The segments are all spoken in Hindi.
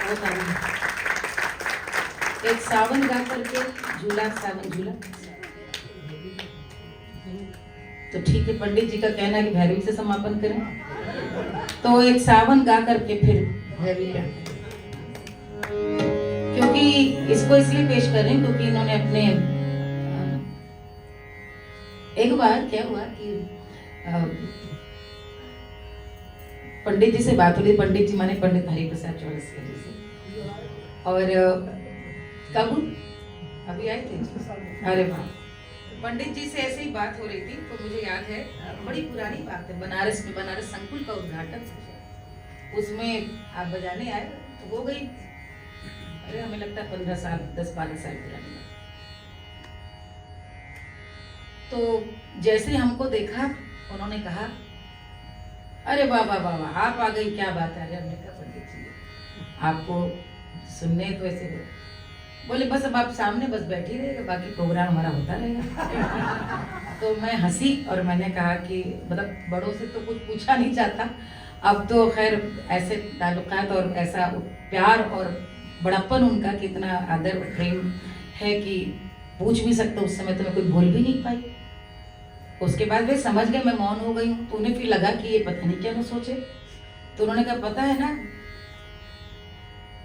बहुत आनंद। एक सावन गा करके झूला, सावन झूला। तो ठीक है, पंडित जी का कहना है कि भैरवी से समापन करें, तो एक सावन गा करके फिर भैरवी का, क्योंकि इसको इसलिए पेश कर रहे हैं क्योंकि इन्होंने अपने एक बार क्या हुआ कि पंडित जी से बात हुई। पंडित जी माने पंडित हरिप्रसाद चौरसिया जी से, और कब अभी आए थे। अरे वाह, पंडित जी से ऐसे ही बात हो रही थी तो मुझे याद है, बड़ी पुरानी बात है, बनारस में बनारस संकुल का उद्घाटन, उसमें आप बजाने आए तो हो गई, अरे हमें लगता है 15 साल 10-12 साल पुरानी। तो जैसे हमको देखा उन्होंने कहा, अरे वाह वाह वाह वाह, आप आ गई, क्या बात है। अरे हमने कहा पंडित जी आपको सुनने तो ऐसे बोले, बस अब आप सामने बस बैठी रहेगा, बाकी प्रोग्राम हमारा होता रहेगा। तो मैं हंसी और मैंने कहा कि मतलब बड़ों से तो कुछ पूछा नहीं जाता, अब तो खैर ऐसे ताल्लुकात और ऐसा प्यार और बड़प्पन उनका कितना आदर प्रेम है कि पूछ भी सकते। उस समय तो मैं कुछ बोल भी नहीं पाई। उसके बाद वे समझ गए मैं मौन हो गई हूँ, तो उन्हें फिर लगा कि ये पता नहीं क्या वो सोचे। तो उन्होंने कहा, पता है ना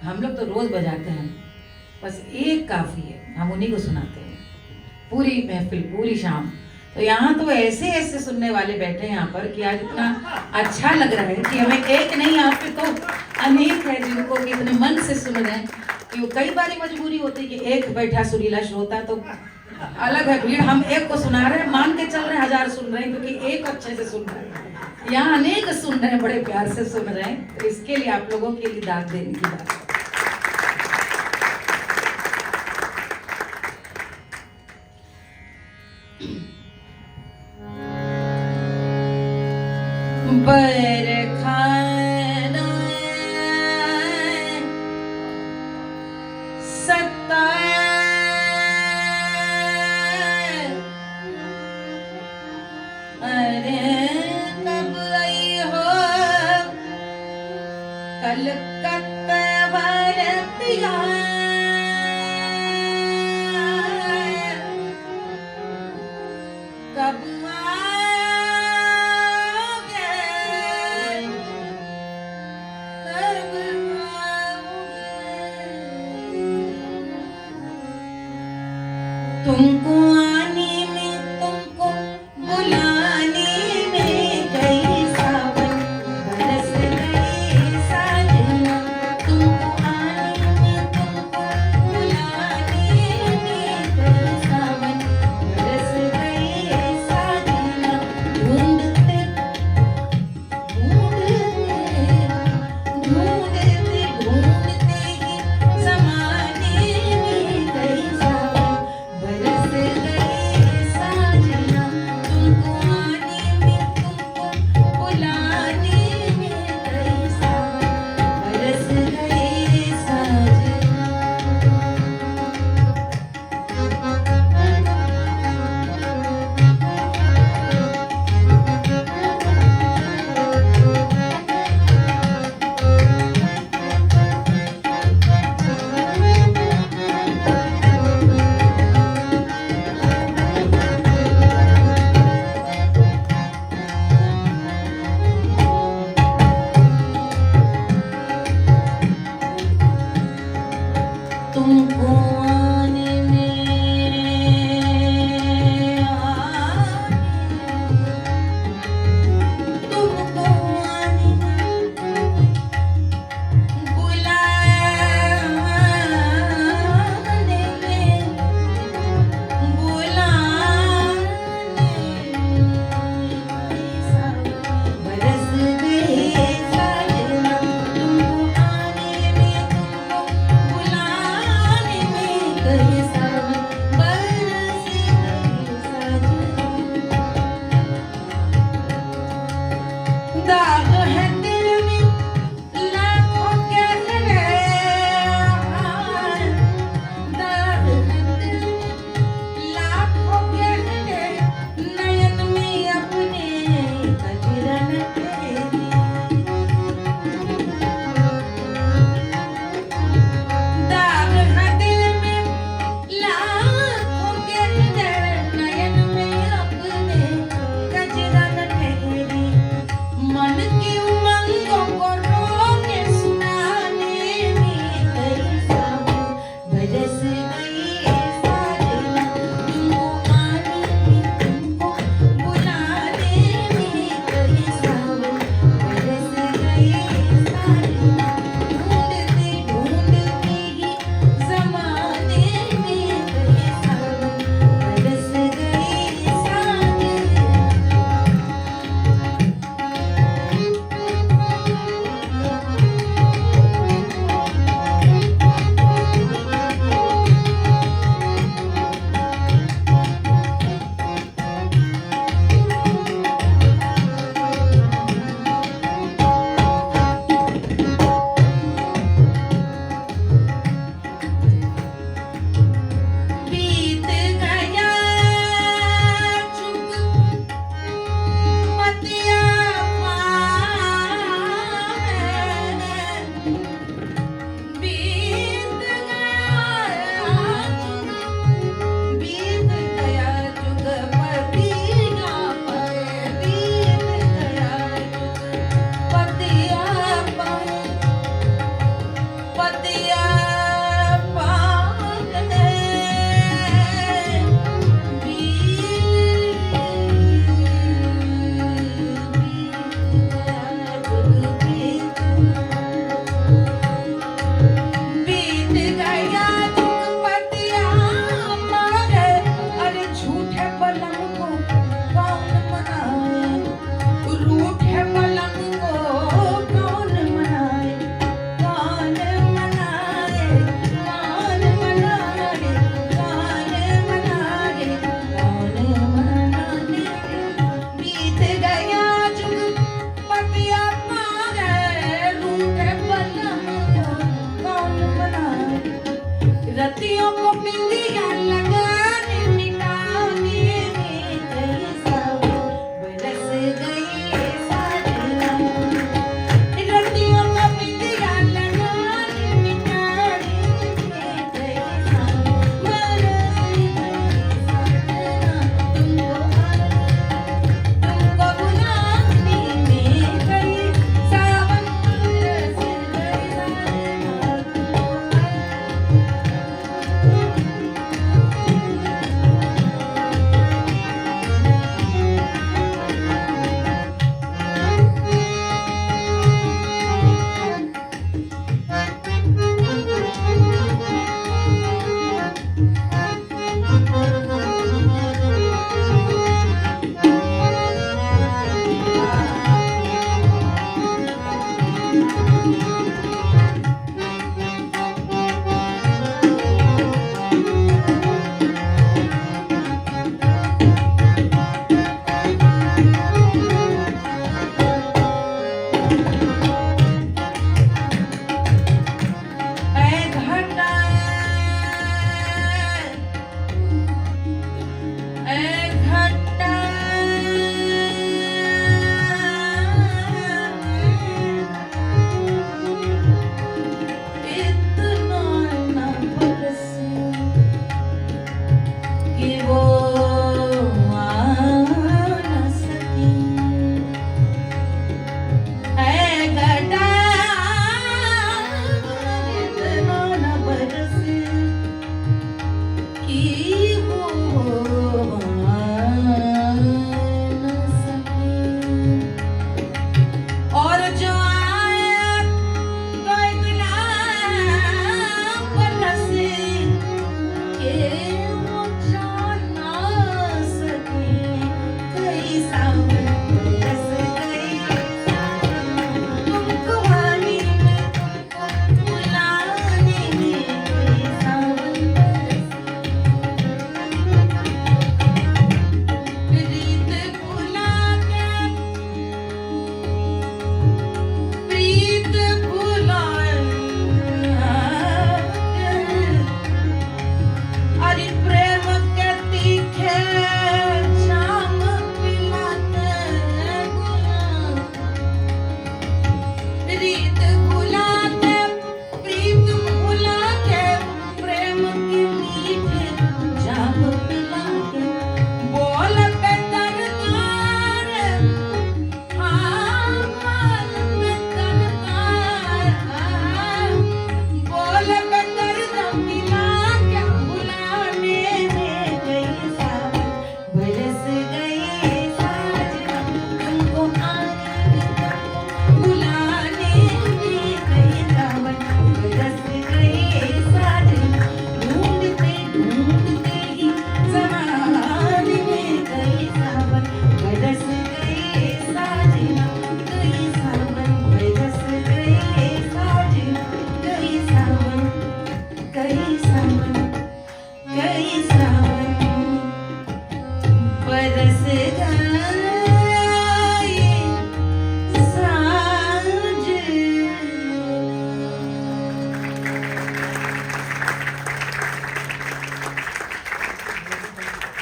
हम लोग तो रोज बजाते हैं, बस एक काफी है, हम उन्हीं को सुनाते हैं पूरी महफिल पूरी शाम। तो यहाँ तो ऐसे ऐसे सुनने वाले बैठे हैं यहाँ पर कि आज इतना अच्छा लग रहा है कि हमें एक नहीं, यहाँ पे तो अनेक है जिनको इतने मन से सुन रहे हैं कि कई बार मजबूरी होती है कि एक बैठा सुरीला श्रोता तो अलग है भीड़, हम एक को सुना रहे हैं, मान के चल रहे हैं 1000 सुन रहे हैं क्योंकि एक अच्छे से सुन रहे हैं, यहाँ अनेक सुन रहे हैं, बड़े प्यार से सुन रहे हैं। तो इसके लिए आप लोगों के लिए दाद देने की बात है। बरखाना सत्ता अरे कब आई हो कलकत्ता भारतिया, कब तुमको